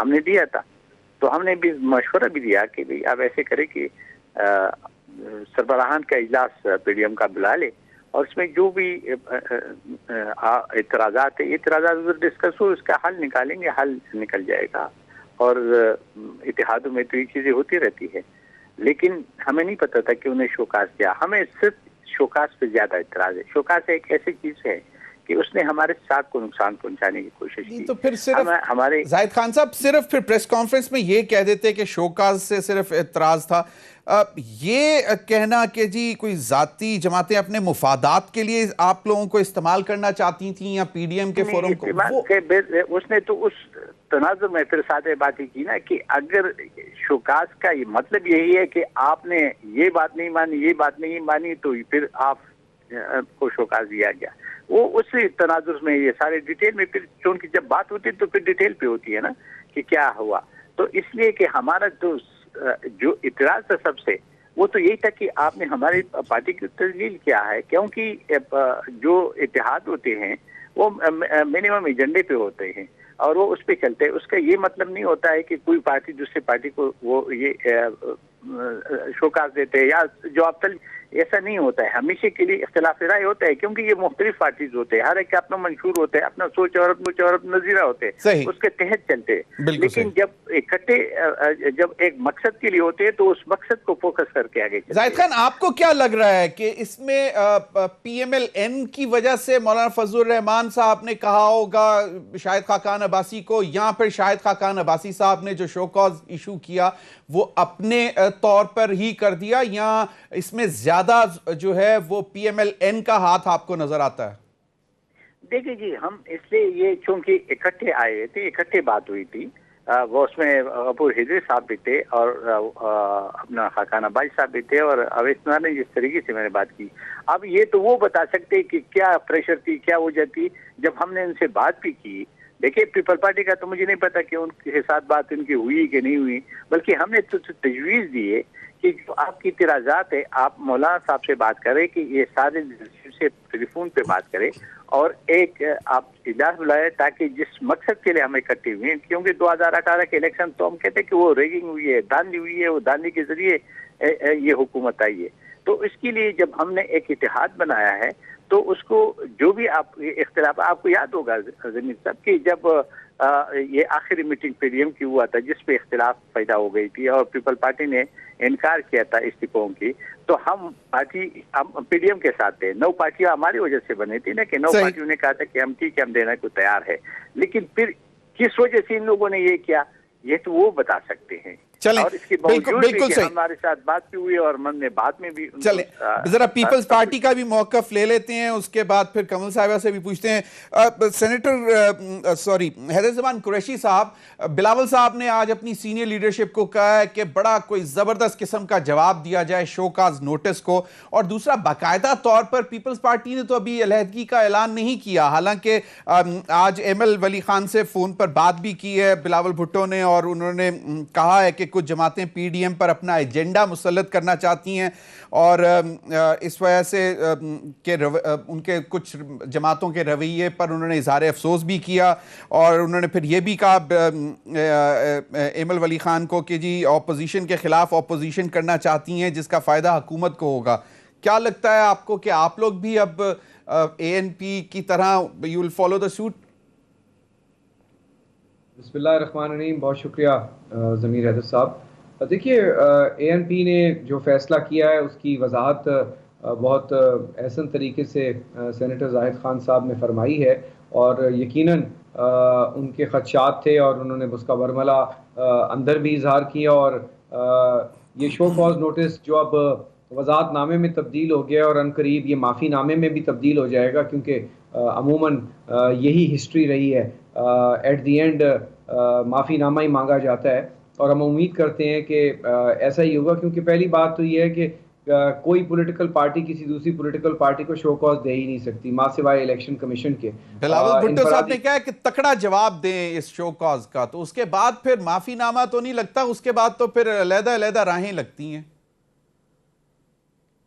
ہم نے دیا تھا. تو ہم نے بھی مشورہ بھی دیا کہ بھئی آپ ایسے کریں کہ سربراہان کا اجلاس پی ڈی ایم کا بلا لے اور اس میں جو بھی اعتراضات ہیں اعتراضات ڈسکس ہو, اس کا حل نکالیں گے, حل نکل جائے گا. اور اتحادوں میں تو یہ چیزیں ہوتی رہتی ہے, لیکن ہمیں نہیں پتا تھا کہ انہیں شوکاز کیا. ہمیں صرف شوکاز پہ زیادہ اعتراض ہے. شوکاز ایک ایسی چیز ہے کہ اس نے ہمارے ساتھ کو نقصان پہنچانے کی کوشش کی. تو پھر صرف ہمارے زاہد خان صاحب صرف پھر پریس کانفرنس میں یہ کہہ دیتے کہ شوکاز سے صرف اعتراض تھا. یہ کہنا کہ جی کوئی ذاتی جماعتیں اپنے مفادات کے لیے آپ لوگوں کو استعمال کرنا چاہتی تھیں یا پی ڈی ایم کے فورم کو, اس نے تو اس تناظر میں پھر ساتھ بات ہی کی نا کہ اگر شوکاز کا یہ مطلب یہی ہے کہ آپ نے یہ بات نہیں مانی, یہ بات نہیں مانی, تو پھر آپ کو شوکاز دیا گیا. وہ اس تناظر میں یہ سارے ڈیٹیل میں پھر چونکہ جب بات ہوتی ہے تو پھر ڈیٹیل پہ ہوتی ہے نا کہ کیا ہوا. تو اس لیے کہ ہمارا جو اعتراض تھا سب سے وہ تو یہی تھا کہ آپ نے ہماری پارٹی کی تجلیل کیا ہے, کیونکہ جو اتحاد ہوتے ہیں وہ منیمم ایجنڈے پہ ہوتے ہیں اور وہ اس پہ چلتے ہیں. اس کا یہ مطلب نہیں ہوتا ہے کہ کوئی پارٹی دوسری پارٹی کو وہ یہ شوکاز دیتے ہیں یا جو آپ ایسا نہیں ہوتا ہے. ہمیشہ کے لیے اختلاف رائے ہوتا ہے کیونکہ یہ مختلف پارٹیز ہوتے ہیں, ہر ایک کا اپنا منشور ہوتا ہے, اپنا سوچ اور نظریہ ہوتے ہیں, اس کے تحت چلتے ہیں. لیکن جب اکٹھے جب ایک مقصد کے لیے ہوتے ہیں تو اس مقصد کو فوکس کر کے آگے چلتے ہیں. زاہد خان آپ کو کیا لگ رہا ہے کہ اس میں پی ایم ایل این کی وجہ سے مولانا فضل الرحمان صاحب نے کہا ہوگا شاہد خاقان عباسی کو, یا پھر شاہد خاقان عباسی صاحب نے جو شو کاز ایشو کیا وہ اپنے طور پر ہی کر دیا, یا اس میں زیادہ جو ہے وہ پی ایم ایل این کا ہاتھ آپ کو نظر آتا ہے؟ دیکھیں جی, ہم اس لیے یہ چونکہ اکٹھے آئے تھے, اکٹھے بات ہوئی تھی, وہ اس میں غفور حیدری صاحب بھی تھے اور اپنا خاقان عباسی صاحب بھی تھے اور اویس نے جس طریقے سے میں نے بات کی. اب یہ تو وہ بتا سکتے کہ کیا پریشر تھی, کیا وجہ تھی. جب ہم نے ان سے بات بھی کی, دیکھیں پیپل پارٹی کا تو مجھے نہیں پتا کہ ان کے ساتھ بات ان کی ہوئی کہ نہیں ہوئی, بلکہ ہم نے تو تجویز دی ہے کہ جو آپ کی اعتراضات ہے آپ مولانا صاحب سے بات کریں کہ یہ سارے سے ٹیلی فون پہ بات کریں اور ایک آپ اجلاس بلائے تاکہ جس مقصد کے لیے ہم اکٹھے ہوئے ہیں, کیونکہ 2018 کے الیکشن تو ہم کہتے ہیں کہ وہ ریگنگ ہوئی ہے, دھاندلی ہوئی ہے, وہ دھاندلی کے ذریعے یہ حکومت آئی ہے. تو اس کے لیے جب ہم نے ایک اتحاد بنایا ہے تو اس کو جو بھی آپ اختلاف, آپ کو یاد ہوگا زمین صاحب کہ جب یہ آخری میٹنگ پی ڈی ایم کی ہوا تھا جس پہ اختلاف پیدا ہو گئی تھی اور پیپل پارٹی نے انکار کیا تھا استعفوں کی, تو ہم پارٹی پی ڈی ایم کے ساتھ تھے. 9 پارٹیاں ہماری وجہ سے بنی تھی نا کہ 9 پارٹیوں نے کہا تھا کہ ہم ٹھیک ہے ہم دینے کو تیار ہے, لیکن پھر کس وجہ سے ان لوگوں نے یہ کیا یہ تو وہ بتا سکتے ہیں. چلیں, اور اس کے باوجود بھی کہ ہمارے ساتھ بات بھی ہوئی اور من نے بعد میں بھی چلیں ذرا پیپلز پارٹی کا بھی موقف لے لیتے ہیں, اس کے بعد پھر کمل صاحبہ سے بھی پوچھتے ہیں. حیدر زمان قریشی صاحب, بلاول صاحب نے آج اپنی سینئر لیڈرشپ کو کہا ہے کہ بڑا کوئی زبردست قسم کا جواب دیا جائے شو کاز نوٹس کو, اور دوسرا باقاعدہ طور پر پیپلز پارٹی نے تو ابھی علیحدگی کا اعلان نہیں کیا, حالانکہ آج ایم ایل ولی خان سے فون پر بات بھی کی ہے بلاول بھٹو نے, اور انہوں نے کہا ہے کہ کچھ جماعتیں پی ڈی ایم پر اپنا ایجنڈا مسلط کرنا چاہتی ہیں, اور اس وجہ سے ان کے کچھ جماعتوں کے رویے پر انہوں نے اظہار افسوس بھی کیا, اور انہوں نے پھر یہ بھی کہا ایمل ولی خان کو کہ جی اپوزیشن کے خلاف اپوزیشن کرنا چاہتی ہیں جس کا فائدہ حکومت کو ہوگا. کیا لگتا ہے آپ کو کہ آپ لوگ بھی اب اے این پی کی طرح you will follow the suit? بسم اللہ الرحمن الرحیم, بہت شکریہ ضمیر حیدر صاحب. دیکھیے اے این پی نے جو فیصلہ کیا ہے اس کی وضاحت بہت احسن طریقے سے سینیٹر زاہد خان صاحب نے فرمائی ہے, اور یقیناً ان کے خدشات تھے اور انہوں نے اس کا برملا اندر بھی اظہار کیا, اور یہ شو کاز نوٹس جو اب وضاحت نامے میں تبدیل ہو گیا اور ان قریب یہ معافی نامے میں بھی تبدیل ہو جائے گا, کیونکہ عموماً یہی ہسٹری رہی ہے, ایٹ دی اینڈ معافی نامہ ہی مانگا جاتا ہے, اور ہم امید کرتے ہیں کہ ایسا ہی ہوگا, کیونکہ پہلی بات تو یہ ہے کہ کوئی پولیٹیکل پارٹی کسی دوسری پولیٹیکل پارٹی کو شو کاز دے ہی نہیں سکتی ماں سوائے الیکشن کمیشن کے. بلاول بھٹو صاحب نے کہا ہے کہ تکڑا جواب دیں اس شو کاز کا, تو اس کے بعد پھر معافی نامہ تو نہیں لگتا, اس کے بعد تو پھر علیحدہ علیحدہ راہیں لگتی ہیں.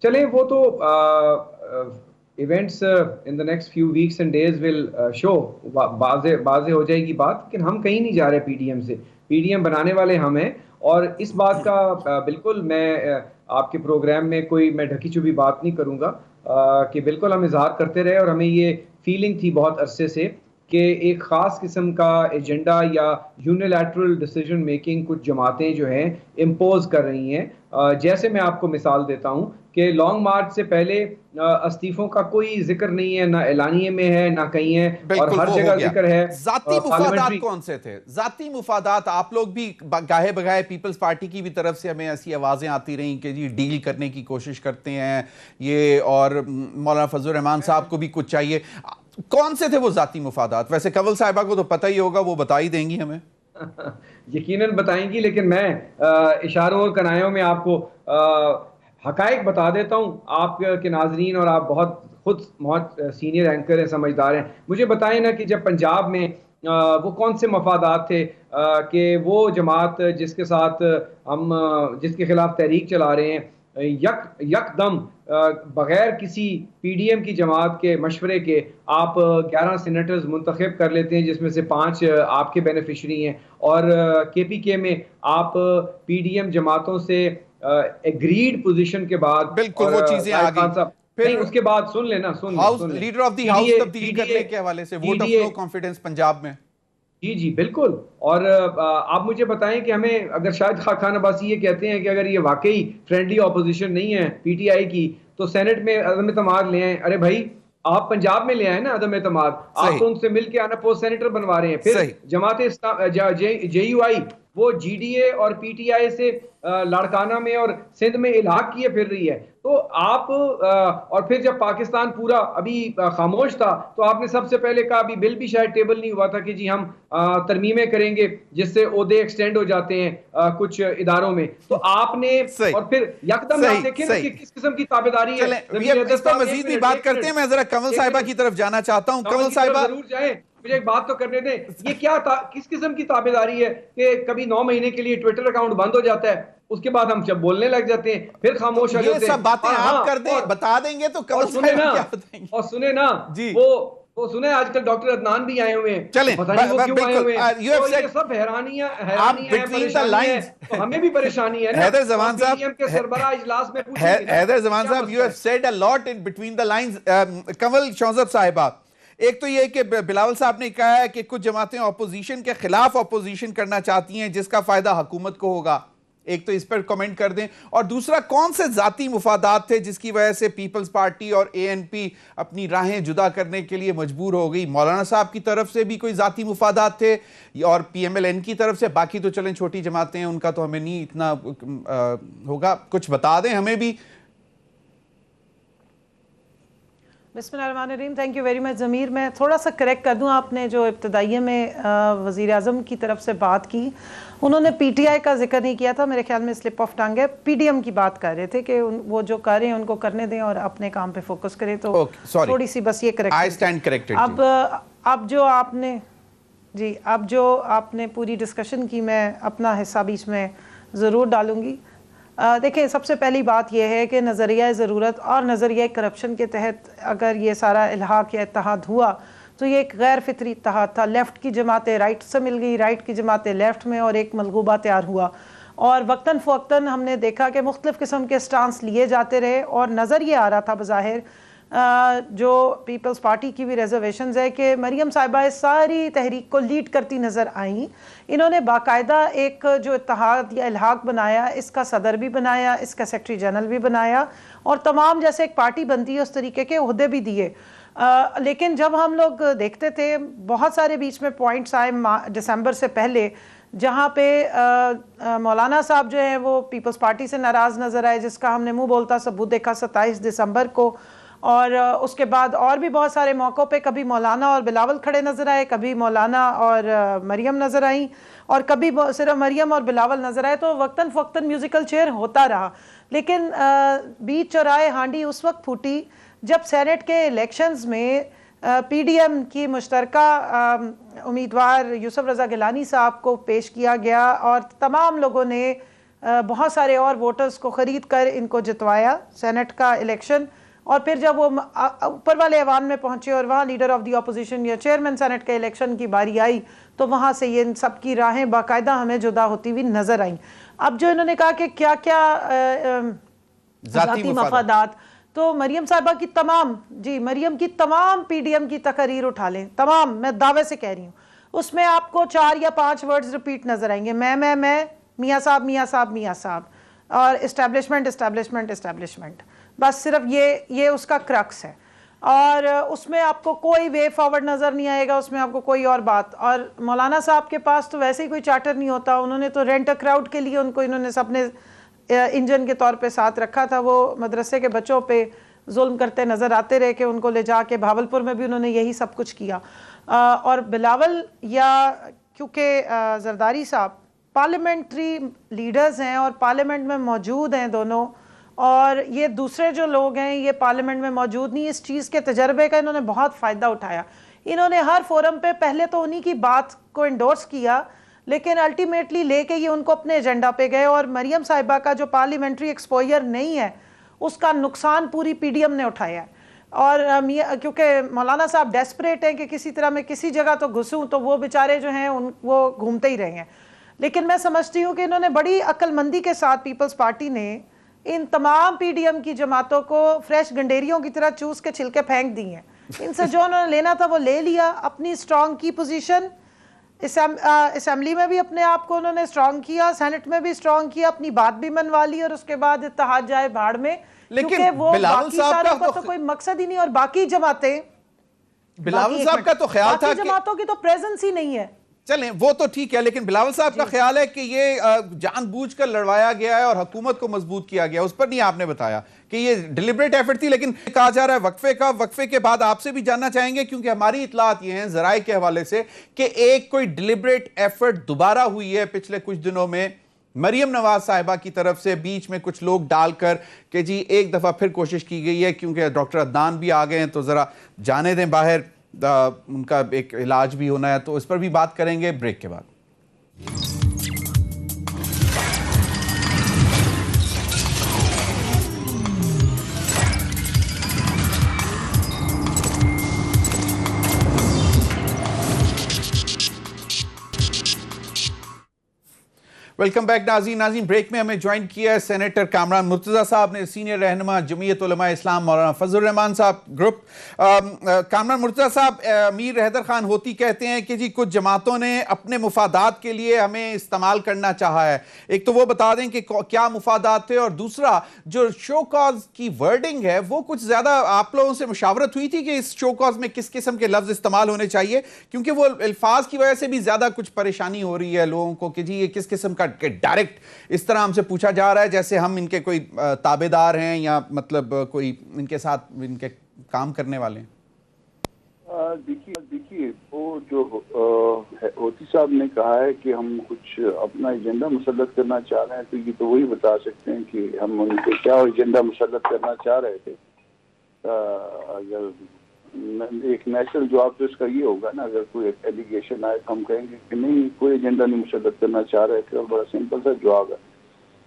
چلیں وہ تو events in the next few weeks and days will show, واضح ہو جائے گی بات, لیکن ہم کہیں نہیں جا رہے پی ڈی ایم سے, PDM بنانے والے ہم ہیں. اور اس بات کا بالکل میں آپ کے پروگرام میں میں ڈھکی چھپی بات نہیں کروں گا کہ بالکل ہم اظہار کرتے رہے, اور ہمیں یہ فیلنگ تھی بہت عرصے سے کہ ایک خاص قسم کا ایجنڈا یا یونیلیٹرل ڈیسیجن میکنگ کچھ جماعتیں جو ہیں امپوز کر رہی ہیں. جیسے میں آپ کو مثال دیتا ہوں کہ لانگ مارچ سے پہلے استعفوں کا کوئی ذکر نہیں ہے, نہ اعلانیے میں ہے نہ کہیں ہے, اور ہر جگہ ذکر ہے. ذاتی مفادات کون سے تھے؟ ذاتی مفادات آپ لوگ بھی گاہے بگاہے پیپلز پارٹی کی بھی طرف سے ہمیں ایسی آوازیں آتی رہیں کہ جی ڈیل کرنے کی کوشش کرتے ہیں یہ, اور مولانا فضل الرحمان صاحب کو بھی کچھ چاہیے. کون سے تھے وہ ذاتی مفادات؟ ویسے کنول صاحبہ کو تو پتہ ہی ہوگا, وہ بتا ہی دیں گی ہمیں. یقیناً بتائیں گی, لیکن میں اشاروں اور کنایوں میں آپ کو حقائق بتا دیتا ہوں. آپ کے ناظرین اور آپ خود بہت سینئر اینکر ہیں, سمجھدار ہیں, مجھے بتائیں نا کہ جب پنجاب میں وہ کون سے مفادات تھے کہ وہ جماعت جس کے ساتھ ہم جس کے خلاف تحریک چلا رہے ہیں یک دم بغیر کسی PDM کی جماعت کے مشورے کے آپ 11 سینیٹرز منتخب کر لیتے ہیں, جس میں سے 5 آپ کے بینیفیشری ہیں, اور KPK میں آپ PDM جماعتوں سے ایگریڈ پوزیشن کے بعد بالکل وہ چیزیں آ گئی. نہیں, اس کے بعد سن لینا لیڈر آف دی ہاؤس تبدیل کرنے کے حوالے سے vote of no confidence Punjab میں. جی بالکل. اور آپ مجھے بتائیں کہ ہمیں اگر شاید خان عباسی یہ کہتے ہیں کہ اگر یہ واقعی فرینڈلی اپوزیشن نہیں ہے PTI کی تو سینٹ میں عدم اعتماد لے آئیں. ارے بھائی آپ پنجاب میں لے آئے نا عدم اعتماد, آپ تو ان سے مل کے آنا پوسٹ سینیٹر بنوا رہے ہیں. پھر جماعت JUI وہ GDA اور PTI سے لاڑکانہ میں اور سندھ میں الحاق کیے پھر رہی ہے. تو آپ اور پھر جب پاکستان پورا ابھی خاموش تھا تو آپ نے سب سے پہلے کہا, ابھی بل بھی شاید ٹیبل نہیں ہوا تھا کہ جی ہم ترمیمیں کریں گے جس سے عہدے ایکسٹینڈ ہو جاتے ہیں کچھ اداروں میں. تو آپ نے اور پھر یکدم آپ دیکھیں کہ کس قسم کی تابعداری ہے. اس پر مزید بھی بات کرتے ہیں, میں ذرا کنول صاحبہ کی طرف جانا چاہتا ہوں. کنول صاحبہ ضرور جائیں, مجھے ایک بات تو کرنے دیں. یہ کیا کس قسم کی تابعداری ہے کہ کبھی 9 مہینے کے لیے ٹویٹر اکاؤنٹ بند ہو جاتا ہے, اس کے بعد ہم جب بولنے لگ جاتے ہیں پھر خاموش ہو جاتے ہیں. یہ سب باتیں آپ کر دیں, بتا دیں گے تو کنول صاحبہ کیا بتائیں گے. اور سنیں نا وہ سنیں, آج کل ڈاکٹر عدنان بھی آئے ہوئے ہیں, چلیں پتہ نہیں وہ کیوں آئے ہوئے ہیں. تو یہ سب حیرانی ہے, پریشانی ہے, تو ہمیں بھی پریشانی ہے نا. حیدر زمان صاحب کے سربراہ اجلاس میں حیدر زمان صاحب you have said a lot in between the lines. کنول شوزب صاحبہ, ایک تو یہ کہ بلاول صاحب نے کہا ہے کہ کچھ جماعتیں اپوزیشن کے خلاف اپوزیشن کرنا چاہتی ہیں جس کا فائدہ حکومت کو ہوگا, ایک تو اس پر کمنٹ کر دیں. اور دوسرا, کون سے ذاتی مفادات تھے جس کی وجہ سے پیپلز پارٹی اور ANP اپنی راہیں جدا کرنے کے لیے مجبور ہو گئی؟ مولانا صاحب کی طرف سے بھی کوئی ذاتی مفادات تھے اور PMLN کی طرف سے؟ باقی تو چلیں چھوٹی جماعتیں ہیں, ان کا تو ہمیں نہیں اتنا ہوگا, کچھ بتا دیں ہمیں بھی. بسم اللہ الرحمن الرحیم. تھینک یو ویری مچ ضمیر. میں تھوڑا سا کریکٹ کر دوں, آپ نے جو ابتدائیے میں وزیر اعظم کی طرف سے بات کی, انہوں نے PTI کا ذکر نہیں کیا تھا, میرے خیال میں سلپ آف ٹنگ ہے. PDM کی بات کر رہے تھے کہ وہ جو کر رہے ہیں ان کو کرنے دیں اور اپنے کام پہ فوکس کریں. تو تھوڑی سی بس یہ کریکٹ. اب جو آپ نے پوری ڈسکشن کی, میں اپنا حصہ بیچ میں ضرور ڈالوں گی. دیکھیں, سب سے پہلی بات یہ ہے کہ نظریہ ضرورت اور نظریہ کرپشن کے تحت اگر یہ سارا الحاق یا اتحاد ہوا تو یہ ایک غیر فطری اتحاد تھا. لیفٹ کی جماعتیں رائٹ سے مل گئی, رائٹ کی جماعتیں لیفٹ میں, اور ایک ملغوبہ تیار ہوا. اور وقتاً فوقتاً ہم نے دیکھا کہ مختلف قسم کے سٹانس لیے جاتے رہے, اور نظر یہ آ رہا تھا بظاہر جو پیپلز پارٹی کی بھی ریزرویشنز ہے کہ مریم صاحبہ اس ساری تحریک کو لیڈ کرتی نظر آئیں. انہوں نے باقاعدہ ایک جو اتحاد یا الحاق بنایا, اس کا صدر بھی بنایا, اس کا سیکرٹری جنرل بھی بنایا, اور تمام جیسے ایک پارٹی بنتی ہے اس طریقے کے عہدے بھی دیے. لیکن جب ہم لوگ دیکھتے تھے, بہت سارے بیچ میں پوائنٹس آئے دسمبر سے پہلے جہاں پہ مولانا صاحب جو ہیں وہ پیپلز پارٹی سے ناراض نظر آئے, جس کا ہم نے منہ بولتا ثبوت دیکھا 27 دسمبر کو. اور اس کے بعد اور بھی بہت سارے موقعوں پہ کبھی مولانا اور بلاول کھڑے نظر آئے, کبھی مولانا اور مریم نظر آئیں, اور کبھی صرف مریم اور بلاول نظر آئے. تو وقتاً فوقتاً میوزیکل چیئر ہوتا رہا. لیکن بیچ چوراہے ہانڈی اس وقت پھوٹی جب سینٹ کے الیکشنز میں PDM کی مشترکہ امیدوار یوسف رضا گیلانی صاحب کو پیش کیا گیا, اور تمام لوگوں نے بہت سارے اور ووٹرز کو خرید کر ان کو جتوایا. سینٹ کا الیکشن اور پھر جب وہ اوپر والے ایوان میں پہنچے اور وہاں لیڈر آف دی اپوزیشن یا چیئرمین سینٹ کے الیکشن کی باری آئی تو وہاں سے یہ ان سب کی راہیں باقاعدہ ہمیں جدا ہوتی ہوئی نظر آئیں. اب جو انہوں نے کہا کہ کیا کیا ذاتی مفادات، تو مریم صاحبہ کی مریم کی تمام پی ڈی ایم کی تقاریر اٹھا لیں، تمام، میں دعوے سے کہہ رہی ہوں، اس میں آپ کو 4 یا 5 ورڈز ریپیٹ نظر آئیں گے، میں میاں صاحب میاں صاحب میاں صاحب اور اسٹیبلشمنٹ اسٹیبلشمنٹ اسٹیبلشمنٹ، بس صرف یہ اس کا کرکس ہے. اور اس میں آپ کو کوئی وے فارورڈ نظر نہیں آئے گا، اس میں آپ کو کوئی اور بات. اور مولانا صاحب کے پاس تو ویسے ہی کوئی چارٹر نہیں ہوتا، انہوں نے تو رینٹ اے کراؤڈ کے لیے ان کو انہوں نے سب نے انجن کے طور پہ ساتھ رکھا تھا. وہ مدرسے کے بچوں پہ ظلم کرتے نظر آتے رہے کہ ان کو لے جا کے بھاولپور میں بھی انہوں نے یہی سب کچھ کیا. اور بلاول یا کیونکہ زرداری صاحب پارلیمنٹری لیڈرز ہیں اور پارلیمنٹ میں موجود ہیں دونوں، اور یہ دوسرے جو لوگ ہیں یہ پارلیمنٹ میں موجود نہیں، اس چیز کے تجربے کا انہوں نے بہت فائدہ اٹھایا. انہوں نے ہر فورم پہ پہلے تو انہی کی بات کو انڈورس کیا، لیکن الٹیمیٹلی لے کے یہ ان کو اپنے ایجنڈا پہ گئے، اور مریم صاحبہ کا جو پارلیمنٹری ایکسپوئر نہیں ہے اس کا نقصان پوری پی ڈی ایم نے اٹھایا ہے. اور کیونکہ مولانا صاحب ڈیسپریٹ ہیں کہ کسی طرح میں کسی جگہ تو گھسوں، تو وہ بیچارے جو ہیں وہ گھومتے ہی رہے ہیں. لیکن میں سمجھتی ہوں کہ انہوں نے بڑی عقل مندی کے ساتھ پیپلز پارٹی نے ان تمام پی ڈی ایم کی جماعتوں کو فریش گنڈیریوں کی طرح چوس کے چھلکے پھینک دی ہیں. ان سے جو انہوں نے لینا تھا وہ لے لیا، اپنی اسٹرانگ کی پوزیشن اسمبلی میں بھی اپنے آپ کو انہوں نے اسٹرانگ کیا، سینٹ میں بھی اسٹرانگ کیا، اپنی بات بھی منوا لی، اور اس کے بعد اتحاد جائے بھاڑ میں. لیکن وہ بلاول باقی صاحب ساروں کا کا تو کوئی مقصد ہی نہیں، اور باقی جماعتیں، بلاول صاحب کا تو خیال تھا باقی جماعتوں کی تو پریزنس ہی نہیں ہے. چلیں وہ تو ٹھیک ہے، لیکن بلاول صاحب کا خیال ہے کہ یہ جان بوجھ کر لڑوایا گیا ہے اور حکومت کو مضبوط کیا گیا، اس پر نہیں آپ نے بتایا کہ یہ ڈیلیبریٹ ایفرٹ تھی. لیکن کہا جا رہا ہے وقفے کا، وقفے کے بعد آپ سے بھی جاننا چاہیں گے، کیونکہ ہماری اطلاعات یہ ہیں ذرائع کے حوالے سے کہ ایک کوئی ڈیلیبریٹ ایفرٹ دوبارہ ہوئی ہے پچھلے کچھ دنوں میں مریم نواز صاحبہ کی طرف سے، بیچ میں کچھ لوگ ڈال کر کہ جی ایک دفعہ پھر کوشش کی گئی ہے، کیونکہ ڈاکٹر عدنان بھی آ گئے ہیں تو ذرا جانے دیں باہر، ان کا ایک علاج بھی ہونا ہے، تو اس پر بھی بات کریں گے بریک کے بعد. ویلکم بیک ناظرین. بریک میں ہمیں جوائن کیا ہے سینیٹر کامران مرتضیٰ صاحب نے، سینئر رہنما جمعیت علماء اسلام مولانا فضل الرحمان صاحب گروپ. کامران مرتضیٰ صاحب، امیر حیدر خان ہوتی کہتے ہیں کہ جی کچھ جماعتوں نے اپنے مفادات کے لیے ہمیں استعمال کرنا چاہا ہے. ایک تو وہ بتا دیں کہ کیا مفادات تھے، اور دوسرا جو شو کاز کی ورڈنگ ہے وہ کچھ زیادہ آپ لوگوں سے مشاورت ہوئی تھی کہ اس شو کاز میں کس قسم کے لفظ استعمال ہونے چاہیے، کیونکہ وہ الفاظ کی وجہ سے بھی زیادہ کچھ پریشانی ہو رہی ہے لوگوں کو کہ جی یہ کس قسم کا کہ ڈائریکٹ اس طرح ہم سے پوچھا جا رہا ہے جیسے ہم ان کے کوئی تابع دار ہیں یا مطلب کوئی ان کے ساتھ ان کے کام کرنے والے ہیں. دیکھیے وہ جو ہوتی صاحب نے کہا ہے کہ ہم کچھ اپنا ایجنڈا مسلط کرنا چاہ رہے ہیں، تو یہ تو وہی بتا سکتے ہیں کہ ہم ان کے کیا ایجنڈا مسلط کرنا چاہ رہے تھے. اگر ایک نیچرل جواب تو اس کا یہ ہوگا نا، اگر کوئی ایلیگیشن آئے تو ہم کہیں گے کہ نہیں کوئی ایجنڈا نہیں مسلط کرنا چاہ رہے تھے، اور بڑا سمپل سا جواب ہے.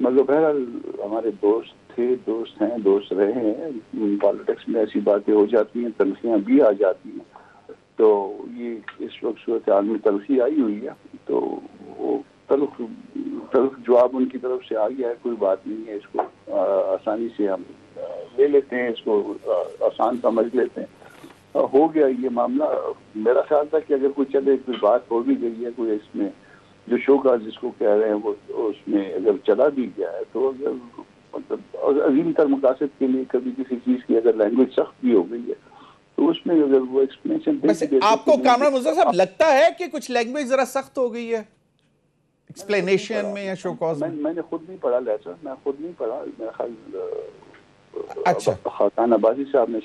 مگر بہرحال ہمارے دوست تھے، دوست ہیں، دوست رہے ہیں. پالیٹکس میں ایسی باتیں ہو جاتی ہیں، تلخیاں بھی آ جاتی ہیں، تو یہ اس وقت صورتحال میں تلخی آئی ہوئی ہے، تو وہ تلخ جواب ان کی طرف سے آ گیا ہے. کوئی بات نہیں ہے، اس کو آسانی سے ہم لے لیتے ہیں، اس کو آسان سمجھ لیتے ہیں. ہو گیا یہ معاملہ. میرا خیال تھا کہ اگر کوئی چلے کوئی بات ہو بھی گئی ہے، کوئی اس میں جو شو کاز جس کو کہہ رہے ہیں وہ اس میں اگر چلا بھی گیا ہے، تو اگر مطلب عظیم تر مقاصد کے لیے کبھی کسی چیز کی اگر لینگویج سخت بھی ہو گئی ہے تو اس میں اگر وہ ایکسپلینیشن آپ کو کامران مرتضیٰ صاحب لگتا ہے کہ کچھ لینگویج ذرا سخت ہو گئی ہے ایکسپلینیشن میں یا شو کاز میں نے خود نہیں پڑھا لیسر، میں خود نہیں پڑھا. میرا خیال اچھا خاقان عباسی صاحب نے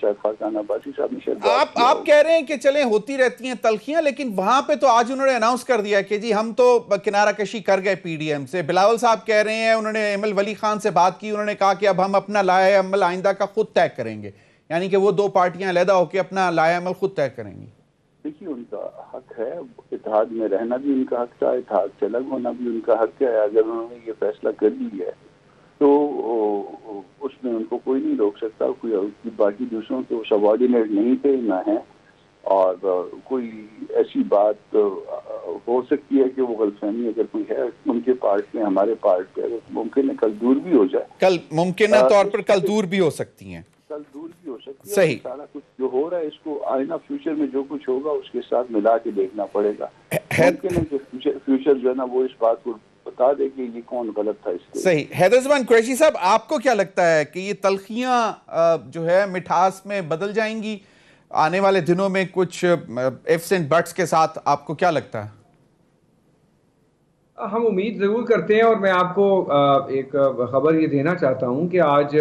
شاید آپ کہہ رہے ہیں کہ چلیں ہوتی رہتی ہیں تلخیاں، لیکن وہاں پہ تو آج انہوں نے اناؤنس کر دیا کہ جی ہم تو کنارہ کشی کر گئے پی ڈی ایم سے. بلاول صاحب کہہ رہے ہیں، انہوں نے ایمل ولی خان سے بات کی، انہوں نے کہا کہ اب ہم اپنا لائحہ عمل آئندہ کا خود طے کریں گے، یعنی کہ وہ دو پارٹیاں علیحدہ ہو کے اپنا لائحہ عمل خود طے کریں گی. دیکھیے ان کا حق ہے، اتحاد میں رہنا بھی ان کا حق تھا، اتحاد سے الگ ہونا بھی ان کا حق ہے. اگر انہوں نے یہ فیصلہ کر لی ہے تو اس میں ان کو کوئی نہیں روک سکتا, کوئی باقی دوسروں کے وہ سبارڈینیٹ نہیں تھے نہ ہیں, اور کوئی ایسی بات ہو سکتی ہے کہ وہ غلط فہمی اگر کوئی ہے ان کے پارٹ میں, ہمارے پارٹ پہ, اگر ممکن ہے کل دور بھی ہو جائے, کل ممکنہ طور پر کل دور بھی ہو سکتی ہیں, کل دور بھی ہو سکتی ہے. صحیح. سارا کچھ جو ہو رہا ہے اس کو آئینہ فیوچر میں جو کچھ ہوگا اس کے ساتھ ملا کے دیکھنا پڑے گا. ممکن ہے کہ فیوچر جو ہے نا وہ اس بات کو بتا دے کہ یہ کون غلط تھا اس کے. صحیح. حیدر زمان قریشی صاحب, آپ کو کیا لگتا ہے کہ یہ تلخیاں جو ہے مٹھاس میں بدل جائیں گی آنے والے دنوں میں کچھ ifs and buts کے ساتھ؟ آپ کو کیا لگتا ہے؟ ہم امید ضرور کرتے ہیں, اور میں آپ کو ایک خبر یہ دینا چاہتا ہوں کہ آج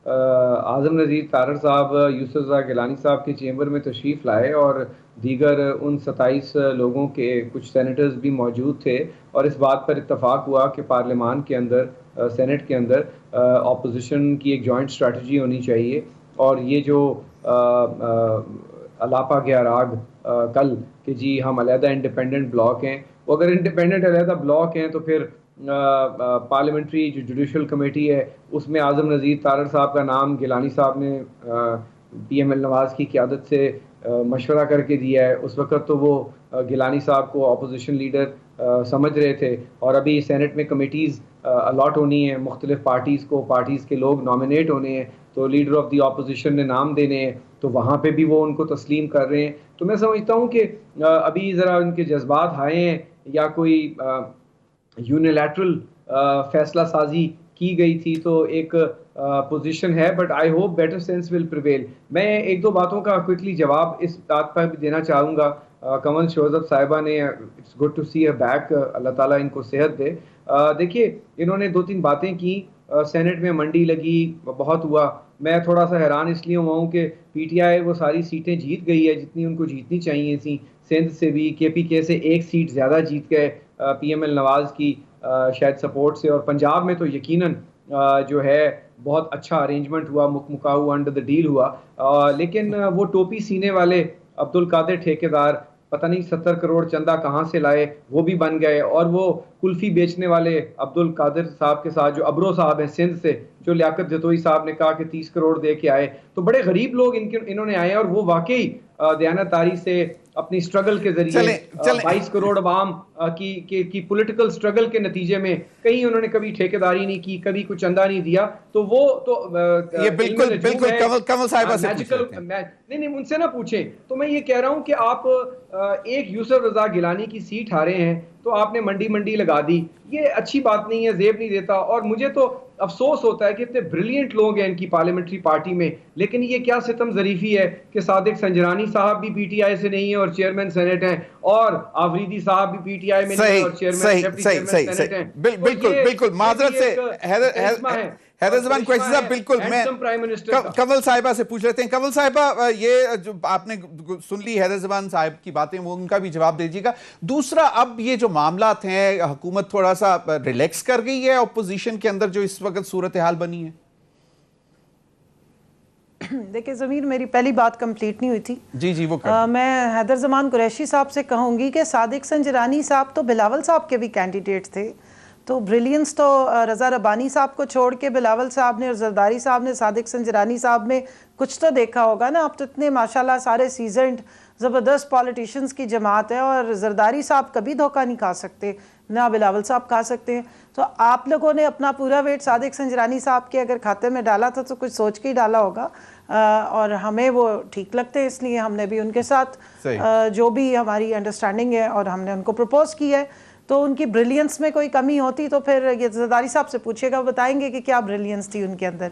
اعظم نذیر طارڑ صاحب یوسف رضا گیلانی صاحب کے چیمبر میں تشریف لائے, اور دیگر ان 27 لوگوں کے کچھ سینیٹرز بھی موجود تھے, اور اس بات پر اتفاق ہوا کہ پارلیمان کے اندر, سینٹ کے اندر اپوزیشن کی ایک جوائنٹ اسٹریٹجی ہونی چاہیے, اور یہ جو الاپا گیا راگ کل کہ جی ہم علیحدہ انڈیپینڈنٹ بلاک ہیں, وہ اگر انڈیپینڈنٹ علیحدہ بلاک ہیں تو پھر پارلیمنٹری جو جوڈیشل کمیٹی ہے اس میں اعظم نذیر طارڑ صاحب کا نام گیلانی صاحب نے پی ایم ایل نواز کی قیادت سے مشورہ کر کے دیا ہے. اس وقت تو وہ گیلانی صاحب کو اپوزیشن لیڈر سمجھ رہے تھے, اور ابھی سینٹ میں کمیٹیز الاٹ ہونی ہیں مختلف پارٹیز کو, پارٹیز کے لوگ نامنیٹ ہونے ہیں, تو لیڈر آف دی اپوزیشن نے نام دینے ہیں, تو وہاں پہ بھی وہ ان کو تسلیم کر رہے ہیں. تو میں سمجھتا ہوں کہ ابھی ذرا ان کے جذبات ہائے ہیں, یا کوئی یونیلیٹرل فیصلہ سازی کی گئی تھی تو ایک پوزیشن ہے, but I hope better sense will prevail. میں ایک دو باتوں کا کوئکلی جواب اس بات پر بھی دینا چاہوں گا. کمل شوزب صاحبہ نے, it's good to see you back, اللہ تعالیٰ ان کو صحت دے. دیکھیے انہوں نے 2-3 باتیں کی, سینٹ میں منڈی لگی, بہت ہوا. میں تھوڑا سا حیران اس لیے ہوا ہوں کہ پی ٹی آئی وہ ساری سیٹیں جیت گئی ہے جتنی ان کو جیتنی چاہیے تھیں, سندھ سے بھی, کے پی کے سے 1 سیٹ زیادہ جیت گئے پی ایم ایل نواز کی شاید سپورٹ سے, اور پنجاب میں تو یقیناً جو ہے بہت اچھا ارینجمنٹ ہوا, مکمکا ہوا, انڈر دا ڈیل ہوا. لیکن وہ ٹوپی سینے والے عبد القادر ٹھیکیدار پتہ نہیں 70 کروڑ چندہ کہاں سے لائے, وہ بھی بن گئے. اور وہ کلفی بیچنے والے عبد القادر صاحب کے ساتھ جو ابرو صاحب ہیں سندھ سے, جو لیاقت جتوئی صاحب نے کہا کہ 30 کروڑ دے کے آئے, تو بڑے غریب لوگ انہوں نے آئے, اور وہ واقعی دیانتداری سے اپنی سٹرگل کے ذریعے 22 کروڑ عوام کی پولیٹیکل سٹرگل کے نتیجے میں کہیں انہوں نے کبھی ٹھیکیداری نہیں کی, کبھی کچھ چندہ نہیں دیا. تو وہ تو یہ بالکل کمل صاحبہ سے نہیں ان سے نہ پوچھیں. تو میں یہ کہہ رہا ہوں کہ آپ ایک یوسف رضا گیلانی کی سیٹ ہارے ہیں تو آپ نے منڈی لگا دی, یہ اچھی بات نہیں ہے, زیب نہیں دیتا. اور مجھے تو افسوس ہوتا ہے کہ اتنے بریلینٹ لوگ ہیں ان کی پارلیمنٹری پارٹی میں, لیکن یہ کیا ستم ظریفی ہے کہ صادق سنجرانی صاحب بھی پی ٹی آئی سے نہیں ہیں اور چیئرمین سینٹ ہیں, اور آفریدی صاحب بھی پی ٹی آئی میں نہیں ہیں اور چیئرمین سینٹ ہیں. بالکل معذرت سے حیدر زمان قریشی صاحب, بالکل میں کمل صاحبہ سے پوچھ لیتے ہیں. کمل صاحبہ, یہ جو آپ نے سن لی حیدر زمان صاحب کی باتیں, وہ ان کا بھی جواب دیجیے گا. دوسرا, اب یہ جو معاملات ہیں, حکومت تھوڑا سا ریلیکس کر گئی ہے اپوزیشن کے اندر جو اس وقت صورتحال بنی ہے؟ دیکھیں ضمیر, میری پہلی بات کمپلیٹ نہیں ہوئی تھی. جی وہ میں حیدر زمان قریشی صاحب سے کہوں گی کہ صادق سنجرانی صاحب تو بلاول صاحب کے بھی کینڈیڈیٹ تھے, تو بریلینس تو رضا ربانی صاحب کو چھوڑ کے بلاول صاحب نے اور زرداری صاحب نے صادق سنجرانی صاحب میں کچھ تو دیکھا ہوگا نا. اب تو اتنے ماشاءاللہ سارے سیزنڈ زبردست پالیٹیشنز کی جماعت ہے, اور زرداری صاحب کبھی دھوکہ نہیں کھا سکتے, نہ بلاول صاحب کھا سکتے ہیں. تو آپ لوگوں نے اپنا پورا ویٹ صادق سنجرانی صاحب کے اگر کھاتے میں ڈالا تھا تو کچھ سوچ کے ہی ڈالا ہوگا, اور ہمیں وہ ٹھیک لگتے ہیں, اس لیے ہم نے بھی ان کے ساتھ جو بھی ہماری انڈرسٹینڈنگ ہے اور ہم نے ان کو پروپوز کی ہے. تو ان کی بریلینس میں کوئی کمی ہوتی تو پھر یہ زرداری صاحب سے پوچھے گا, وہ بتائیں گے کہ کیا بریلینس تھی ان کے اندر.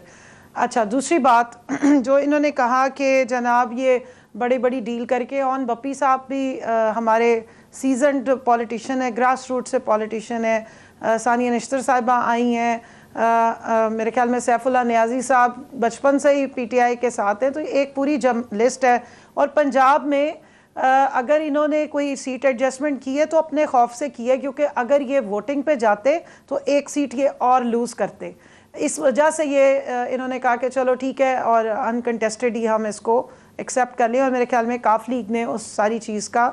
اچھا, دوسری بات جو انہوں نے کہا کہ جناب یہ بڑی ڈیل کر کے, اون بپی صاحب بھی ہمارے سیزنڈ پولیٹیشین ہے, گراس روٹ سے پولیٹیشین ہے, ثانیہ نشتر صاحبہ آئی ہیں, میرے خیال میں سیف اللہ نیازی صاحب بچپن سے ہی پی ٹی آئی کے ساتھ ہیں, تو ایک پوری لسٹ ہے. اور پنجاب میں اگر انہوں نے کوئی سیٹ ایڈجسٹمنٹ کی ہے تو اپنے خوف سے کی ہے, کیونکہ اگر یہ ووٹنگ پہ جاتے تو 1 سیٹ یہ اور لوز کرتے. اس وجہ سے یہ انہوں نے کہا کہ چلو ٹھیک ہے, اور انکنٹیسٹڈ ہی ہم اس کو ایکسیپٹ کر لیں. اور میرے خیال میں کاف لیگ نے اس ساری چیز کا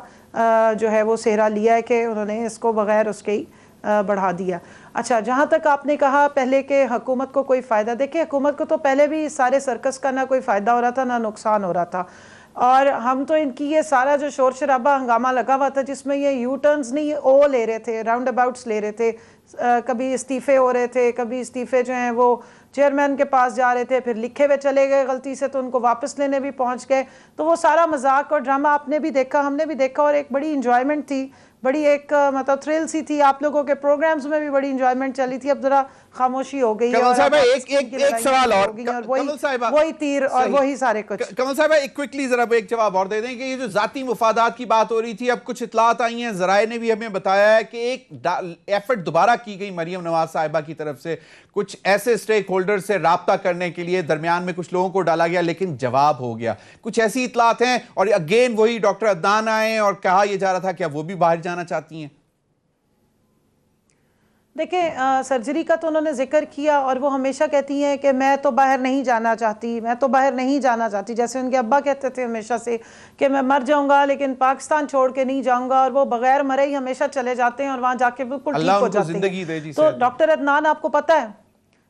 جو ہے وہ سہرا لیا ہے کہ انہوں نے اس کو بغیر اس کے ہی بڑھا دیا. اچھا, جہاں تک آپ نے کہا پہلے کہ حکومت کو کوئی فائدہ, دیکھیں حکومت کو تو پہلے بھی سارے سرکس کا نہ کوئی فائدہ ہو رہا تھا نہ نقصان ہو رہا تھا, اور ہم تو ان کی یہ سارا جو شور شرابہ ہنگامہ لگا ہوا تھا جس میں یہ یو ٹرنز نہیں او لے رہے تھے, راؤنڈ اباؤٹس لے رہے تھے, کبھی استعفے ہو رہے تھے, کبھی استعفے جو ہیں وہ چیئرمین کے پاس جا رہے تھے, پھر لکھے ہوئے چلے گئے غلطی سے تو ان کو واپس لینے بھی پہنچ گئے. تو وہ سارا مذاق اور ڈرامہ آپ نے بھی دیکھا, ہم نے بھی دیکھا, اور ایک بڑی انجوائمنٹ تھی, بڑی ایک مطلب تھرل سی تھی. آپ لوگوں کے پروگرامز میں بھی بڑی انجوائمنٹ چلی تھی. اب ذرا خاموشی ہو گئی ہے, کمل صاحبہ ایک سوال اور, وہی تیر اور وہی سارے کچھ. کمل صاحبہ ایک کوئکلی ذرا ایک جواب اور دے دیں کہ یہ جو ذاتی مفادات کی بات ہو رہی تھی, اب کچھ اطلاعات آئی ہیں, ذرائع نے بھی ہمیں بتایا ہے کہ ایک ایفرٹ دوبارہ کی گئی مریم نواز صاحبہ کی طرف سے, کچھ ایسے سٹیک ہولڈر سے رابطہ کرنے کے لیے درمیان میں کچھ لوگوں کو ڈالا گیا لیکن جواب ہو گیا. کچھ ایسی اطلاعات ہیں, اور اگین وہی ڈاکٹر عدنان آئے اور کہا یہ جا رہا تھا کہ وہ بھی باہر جانا چاہتی ہیں. دیکھیں سرجری کا تو انہوں نے ذکر کیا, اور وہ ہمیشہ کہتی ہیں کہ میں تو باہر نہیں جانا چاہتی, میں تو باہر نہیں جانا چاہتی, جیسے ان کے ابا کہتے تھے ہمیشہ سے کہ میں مر جاؤں گا لیکن پاکستان چھوڑ کے نہیں جاؤں گا, اور وہ بغیر مرے ہی ہمیشہ چلے جاتے ہیں اور وہاں جا کے بالکل ٹھیک ہو جاتے ہیں. تو ڈاکٹر عدنان آپ کو پتہ ہے,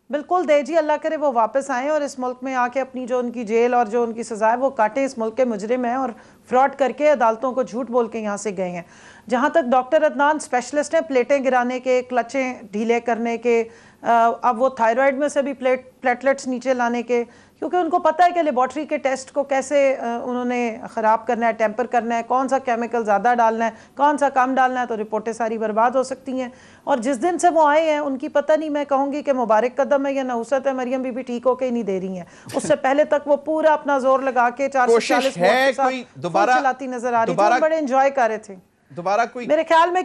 بالکل دے جی, اللہ کرے وہ واپس آئیں اور اس ملک میں آ کے اپنی جو ان کی جیل اور جو ان کی سزا ہے وہ کاٹیں. اس ملک کے مجرم ہیں اور فراڈ کر کے عدالتوں کو جھوٹ بول کے یہاں سے گئے ہیں. جہاں تک ڈاکٹر عدنان اسپیشلسٹ ہیں پلیٹیں گرانے کے, کلچیں ڈھیلے کرنے کے, اب وہ تھائرائیڈ میں سے بھی پلیٹلیٹس نیچے لانے کے, کیونکہ ان کو پتہ ہے کہ لیبارٹری کے ٹیسٹ کو کیسے انہوں نے خراب کرنا ہے, ٹیمپر کرنا ہے, کون سا کیمیکل زیادہ ڈالنا ہے, کون سا کم ڈالنا ہے, تو رپورٹیں ساری برباد ہو سکتی ہیں. اور جس دن سے وہ آئے ہیں ان کی پتہ نہیں, میں کہوں گی کہ مبارک قدم ہے یا نحوست ہے, مریم بی بی ٹھیک ہو کے ہی نہیں دے رہی ہیں. اس سے پہلے تک وہ پورا اپنا زور لگا کے 440 ووٹ کے ساتھ دوبارہ چلاتی نظر آ رہی تھی, بڑے انجوائے کر رہے تھے. دوبارہ کوئی میرے خیال میں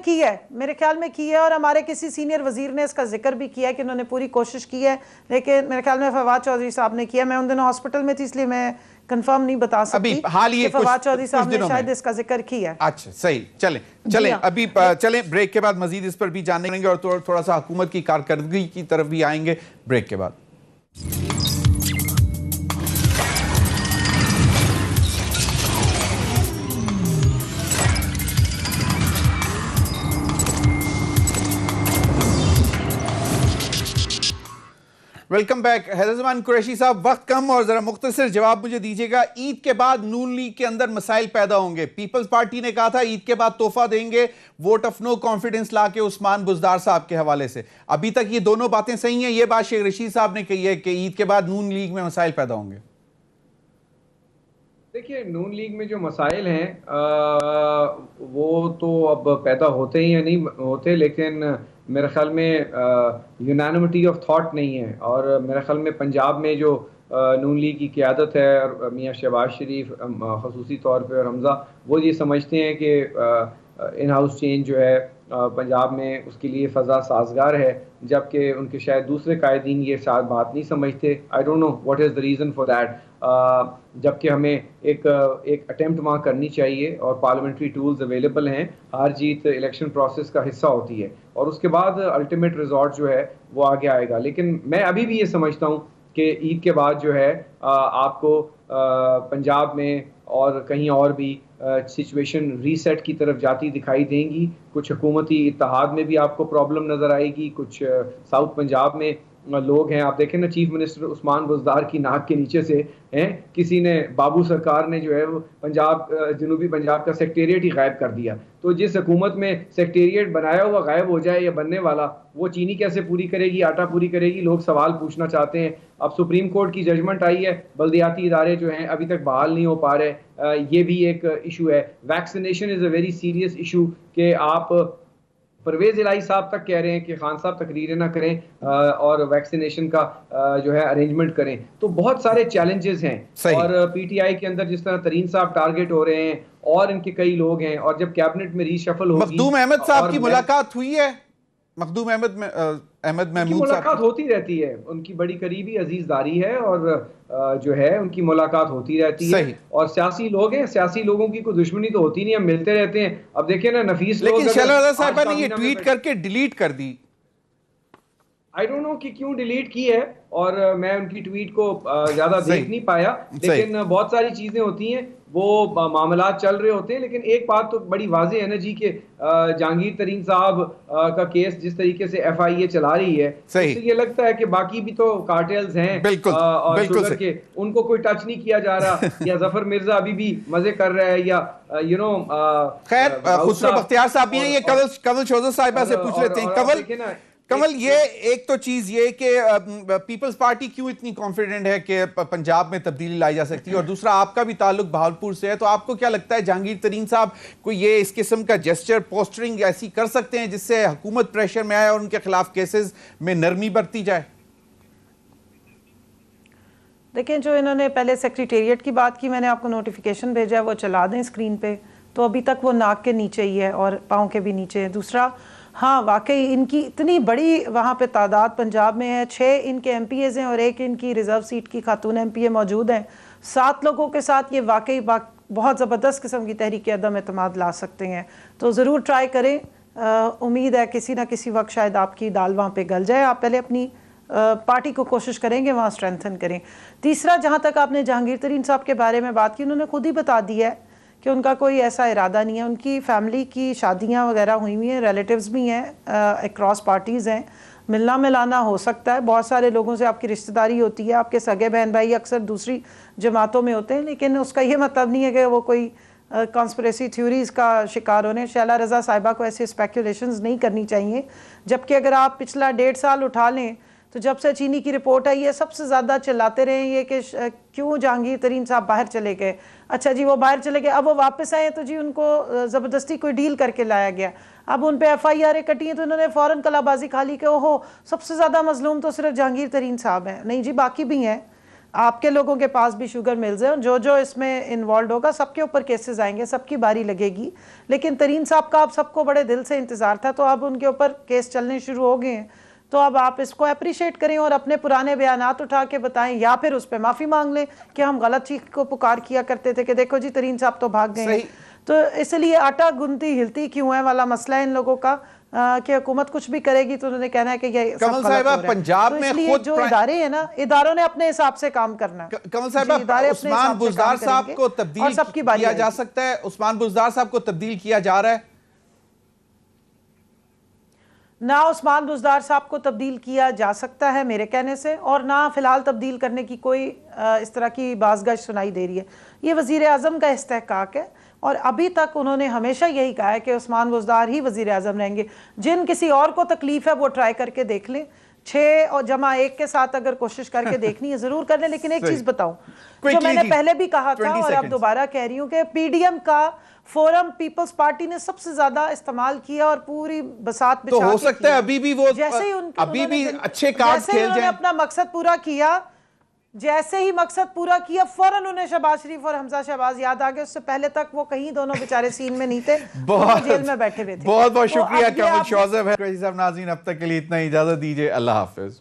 کی ہے, اور ہمارے کسی سینئر وزیر نے اس کا ذکر بھی کیا ہے کہ انہوں نے پوری کوشش کی ہے, لیکن میرے خیال میں فواد چودھری صاحب نے کیا. میں ان دنوں ہاسپٹل میں تھی اس لیے میں کنفرم نہیں بتا سکتی کہ فواد چودھری صاحب نے شاید اس کا ذکر کیا ہے. اچھا صحیح, چلیں ابھی چلیں بریک کے بعد مزید اس پر بھی جانیں گے, اور تھوڑا سا حکومت کی کارکردگی کی طرف بھی آئیں گے بریک کے بعد. Welcome back. حیدر زمان قریشی صاحب, وقت کم اور ذرا مختصر جواب مجھے دیجیے گا. عید کے بعد نون لیگ کے اندر مسائل پیدا ہوں گے. پیپلز پارٹی نے کہا تھا عید کے بعد تحفہ دیں گے ووٹ آف نو کانفیڈنس لا کے عثمان بزدار صاحب کے حوالے سے. ابھی تک یہ دونوں باتیں صحیح ہیں؟ یہ بات شیخ رشید صاحب نے کہی ہے کہ عید کے بعد نون لیگ میں مسائل پیدا ہوں گے. دیکھیے نون لیگ میں جو مسائل ہیں وہ تو اب پیدا ہوتے ہی یا نہیں ہوتے, لیکن میرے خیال میں یونانیمٹی آف تھاٹ نہیں ہے. اور میرے خیال میں پنجاب میں جو نون لیگ کی قیادت ہے, اور میاں شہباز شریف خصوصی طور پہ اور حمزہ, وہ یہ سمجھتے ہیں کہ ان ہاؤس چینج جو ہے پنجاب میں اس کے لیے فضا سازگار ہے, جبکہ ان کے شاید دوسرے قائدین یہ شاید بات نہیں سمجھتے. I don't know what is the reason for that. جبکہ ہمیں ایک اٹیمپٹ وہاں کرنی چاہیے, اور پارلیمنٹری ٹولز اویلیبل ہیں. ہار جیت الیکشن پروسیس کا حصہ ہوتی ہے, اور اس کے بعد الٹیمیٹ ریزارٹ جو ہے وہ آگے آئے گا. لیکن میں ابھی بھی یہ سمجھتا ہوں کہ عید کے بعد جو ہے آپ کو پنجاب میں اور کہیں اور بھی سچویشن ریسیٹ کی طرف جاتی دکھائی دیں گی. کچھ حکومتی اتحاد میں بھی آپ کو پرابلم نظر آئے گی. کچھ ساؤتھ پنجاب میں لوگ ہیں, آپ دیکھیں نا چیف منسٹر عثمان بزدار کی ناک کے نیچے سے کسی نے, بابو سرکار نے جو ہے وہ پنجاب, جنوبی پنجاب کا سیکٹریٹ ہی غائب کر دیا. تو جس حکومت میں سیکٹریٹ بنایا ہوا غائب ہو جائے یا بننے والا, وہ چینی کیسے پوری کرے گی, آٹا پوری کرے گی؟ لوگ سوال پوچھنا چاہتے ہیں. اب سپریم کورٹ کی ججمنٹ آئی ہے, بلدیاتی ادارے جو ہیں ابھی تک بحال نہیں ہو پا رہے. یہ بھی ایک ایشو ہے. Vaccination is a very serious issue, کہ آپ پرویز الہی صاحب تک کہہ رہے ہیں کہ خان صاحب تقریریں نہ کریں اور ویکسینیشن کا جو ہے ارینجمنٹ کریں. تو بہت سارے چیلنجز ہیں. اور پی ٹی آئی کے اندر جس طرح ترین صاحب ٹارگٹ ہو رہے ہیں, اور ان کے کئی لوگ ہیں, اور جب کیبنٹ میں ری شفل ہوگی. مخدوم احمد صاحب کی ملاقات ہوئی ہے؟ مخدوم احمد محمود صاحب ملاقات ہوتی رہتی ہے. ان کی بڑی قریبی عزیز داری ہے, اور جو ہے ان کی ملاقات ہوتی رہتی ہے. اور سیاسی لوگ ہیں, سیاسی لوگوں کی کوئی دشمنی تو ہوتی نہیں, ہم ملتے رہتے ہیں. اب دیکھیں نا نفیس لوگ, لیکن شہلا صاحبہ نے یہ ٹویٹ کر کے ڈیلیٹ کر دی. I don't know کہ کیوں ڈیلیٹ کی ہے, اور میں ان کی ٹویٹ کو زیادہ دیکھ نہیں پایا, لیکن بہت ساری چیزیں ہوتی ہیں, وہ معاملات چل رہے ہوتے ہیں. لیکن ایک بات تو بڑی واضح ہے نا جی کہ جہانگیر ترین صاحب کا کیس جس طریقے سے FIA چلا رہی ہے, اس سے یہ لگتا ہے کہ باقی بھی تو کارٹیلز ہیں اور شوگر کے, ان کو کوئی ٹچ نہیں کیا جا رہا, یا ظفر مرزا ابھی بھی مزے کر رہا ہے, یا خیر خسرو بختیار صاحب بھی ہیں, یہ کنول شوزر صاحبہ سے پوچھ لیتے ہیں. کنول, یہ ایک تو چیز یہ کہ پیپلز پارٹی کیوں اتنی کانفیڈنٹ ہے کہ پنجاب میں تبدیلی لائی جا سکتی ہے, اور دوسرا آپ کا بھی تعلق بہاولپور سے ہے, تو آپ کو کیا لگتا ہے جہانگیر ترین صاحب کو یہ اس قسم کا جیسچر پوسٹرنگ ایسی کر سکتے ہیں جس سے حکومت پریشر میں آئے اور ان کے خلاف کیسز میں نرمی برتی جائے؟ دیکھیں, جو انہوں نے پہلے سیکریٹریٹ کی بات کی, میں نے آپ کو نوٹیفیکیشن بھیجا ہے, وہ چلا دیں اسکرین پہ, تو ابھی تک وہ ناک کے نیچے ہی ہے اور پاؤں کے بھی نیچے ہے. دوسرا, ہاں واقعی ان کی اتنی بڑی وہاں پہ تعداد پنجاب میں ہے, 6 ان کے MPAs ہیں اور 1 ان کی ریزرو سیٹ کی خاتون MPA موجود ہیں. 7 لوگوں کے ساتھ یہ واقعی بہت زبردست قسم کی تحریک عدم اعتماد لا سکتے ہیں, تو ضرور ٹرائی کریں. امید ہے کسی نہ کسی وقت شاید آپ کی دال وہاں پہ گل جائے. آپ پہلے اپنی پارٹی کو کوشش کریں گے وہاں اسٹرینتھن کریں. تیسرا, جہاں تک آپ نے جہانگیر ترین صاحب کے بارے میں بات کی, انہوں نے خود ہی بتا دیا ہے کہ ان کا کوئی ایسا ارادہ نہیں ہے. ان کی فیملی کی شادیاں وغیرہ ہوئی ہوئی ہیں, ریلیٹیوز بھی ہیں, اکراس پارٹیز ہیں, ملنا ملانا ہو سکتا ہے. بہت سارے لوگوں سے آپ کی رشتہ داری ہوتی ہے, آپ کے سگے بہن بھائی اکثر دوسری جماعتوں میں ہوتے ہیں, لیکن اس کا یہ مطلب نہیں ہے کہ وہ کوئی کانسپریسی تھیوریز کا شکار ہونے. شیلہ رضا صاحبہ کو ایسے اسپیکولیشنز نہیں کرنی چاہیے, جبکہ اگر آپ پچھلا 1.5 سال اٹھا لیں تو جب سے چینی کی رپورٹ آئی ہے سب سے زیادہ چلاتے رہے یہ کہ کیوں جہانگیر ترین صاحب باہر چلے گئے. اچھا جی, وہ باہر چلے گئے, اب وہ واپس آئے تو جی ان کو زبردستی کوئی ڈیل کر کے لایا گیا, اب ان پہ FIR کٹی ہیں تو انہوں نے فوراً کلا بازی کھا لی کہ اوہو سب سے زیادہ مظلوم تو صرف جہانگیر ترین صاحب ہیں. نہیں جی, باقی بھی ہیں, آپ کے لوگوں کے پاس بھی شوگر ملز ہیں, جو اس میں انوالوڈ ہوگا سب کے اوپر کیسز آئیں گے, سب کی باری لگے گی. لیکن ترین صاحب کا اب سب کو بڑے دل سے انتظار تھا, تو اب ان کے اوپر کیس چلنے شروع ہو گئے ہیں, تو اب آپ اس کو اپریشیٹ کریں اور اپنے پرانے بیانات اٹھا کے بتائیں, یا پھر اس پہ معافی مانگ لیں کہ ہم غلط چیز کو پکار کیا کرتے تھے کہ دیکھو جی ترین صاحب تو بھاگ گئے ہیں. تو اس لیے آٹا گنتی ہلتی کیوں ہے والا مسئلہ ہے ان لوگوں کا, کہ حکومت کچھ بھی کرے گی تو انہوں نے کہنا ہے کہ یہ سب غلط ہو رہا ہے. پنجاب میں خود جو ادارے ہیں نا, اداروں نے اپنے حساب سے کام کرنا ہے. کمل صاحبہ, عثمان بزدار صاحب کو تبدیل کیا جا سکتا ہے؟ عثمان بزدار صاحب کو تبدیل کیا جا رہا ہے؟ نہ عثمان بزدار صاحب کو تبدیل کیا جا سکتا ہے میرے کہنے سے, اور نہ فی الحال تبدیل کرنے کی کوئی اس طرح کی بازگشت سنائی دے رہی ہے. یہ وزیر اعظم کا استحقاق ہے, اور ابھی تک انہوں نے ہمیشہ یہی کہا ہے کہ عثمان بزدار ہی وزیر اعظم رہیں گے. جن کسی اور کو تکلیف ہے وہ ٹرائی کر کے دیکھ لیں, 6+1 کے ساتھ اگر کوشش کر کے دیکھنی ہے ضرور کر لیں. لیکن ایک چیز بتاؤں جو میں نے پہلے بھی کہا تھا اور اب دوبارہ کہہ رہی ہوں کہ PDM کا فورم پیپلز پارٹی نے سب سے زیادہ استعمال کیا اور پوری بساط بچھا کے, تو ہو سکتا ہے ابھی بھی وہ ابھی بھی اچھے کارڈ کھیل جائیں. جیسے اپنا مقصد پورا کیا, جیسے ہی مقصد پورا کیا فوراً انہیں شہباز شریف اور حمزہ شہباز یاد آ گئے. اس سے پہلے تک وہ کہیں دونوں بیچارے سین میں نہیں تھے, وہ جیل میں بیٹھے ہوئے تھے. بہت بہت شکریہ کمل شوزر. ناظرین اب تک کے لیے اتنا ہی, اجازت دیجیے, اللہ حافظ.